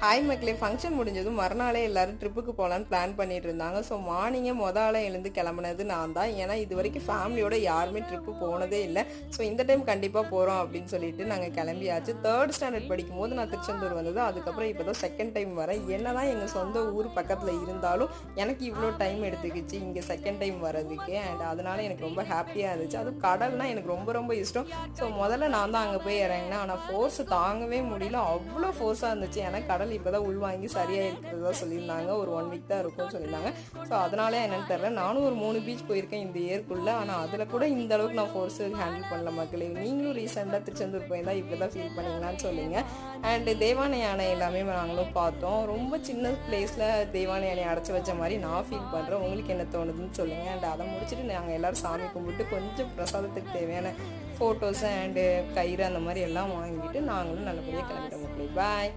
Hi மக்களே, function முடிஞ்சதும் மறுநாளே எல்லாரும் ட்ரிப்புக்கு போகலான்னு பிளான் பண்ணிட்டு இருந்தாங்க. ஸோ மார்னிங்கே ஆளாக எழுந்து கிளம்புனது நான் தான். ஏன்னா இது வரைக்கும் ஃபேமிலியோட யாருமே ட்ரிப்பு போனதே இல்லை. ஸோ இந்த டைம் கண்டிப்பாக போகிறோம் அப்படின்னு சொல்லிட்டு நாங்கள் கிளம்பியாச்சு. 3rd ஸ்டாண்டர்ட் படிக்கும்போது நான் திருச்செந்தூர் வந்தது. அதுக்கப்புறம் இப்போ தான் 2nd டைம் வரேன். என்ன தான் எங்கள் சொந்த ஊர் பக்கத்தில் இருந்தாலும் எனக்கு இவ்வளோ டைம் எடுத்துக்கிச்சு இங்கே 2nd டைம் வரதுக்கு. அண்ட் அதனால எனக்கு ரொம்ப ஹாப்பியாக இருந்துச்சு. அதுவும் கடல்னால் எனக்கு ரொம்ப ரொம்ப இஷ்டம். ஸோ முதல்ல நான் தான் அங்கே போய் இறங்கினேன். ஆனால் ஃபோர்ஸ் தாங்கவே முடியல, அவ்வளோ ஃபோர்ஸாக இருந்துச்சு. ஏன்னா கடல் இப்போ தான் உள்வாங்கி சரியாக இருக்கிறதா சொல்லியிருந்தாங்க. ஒரு 1 வீக் தான் இருக்கும்னு சொல்லியிருந்தாங்க. ஸோ அதனால என்னென்னு தெரில. நானும் ஒரு 3 பீச் போயிருக்கேன் இந்த இயர்க்குள்ளே. ஆனால் அதில் கூட இந்த அளவுக்கு நான் ஃபோர்ஸு ஹேண்டில் பண்ணல மக்களே. நீங்களும் ரீசெண்டாக திருச்செந்தூர் போயிருந்தால் இப்படி தான் ஃபீல் பண்ணிங்களான்னு சொல்லுங்கள். அண்டு தேவானை யானை எல்லாமே நாங்களும் பார்த்தோம். ரொம்ப சின்ன பிளேஸில் தேவானை யானை அடைச்சி வச்ச மாதிரி நான் ஃபீல் பண்ணுறேன். உங்களுக்கு என்ன தோணுதுன்னு சொல்லுங்கள். அண்ட் அதை முடிச்சுட்டு நாங்கள் எல்லோரும் சாமி கும்பிட்டு கொஞ்சம் பிரசாதத்துக்கு தேவையான ஃபோட்டோஸு அண்டு கயிறு அந்த மாதிரி எல்லாம் வாங்கிட்டு நாங்களும் நல்லபடியாக கிளம்பிட்டோம் மக்களே. பாய்.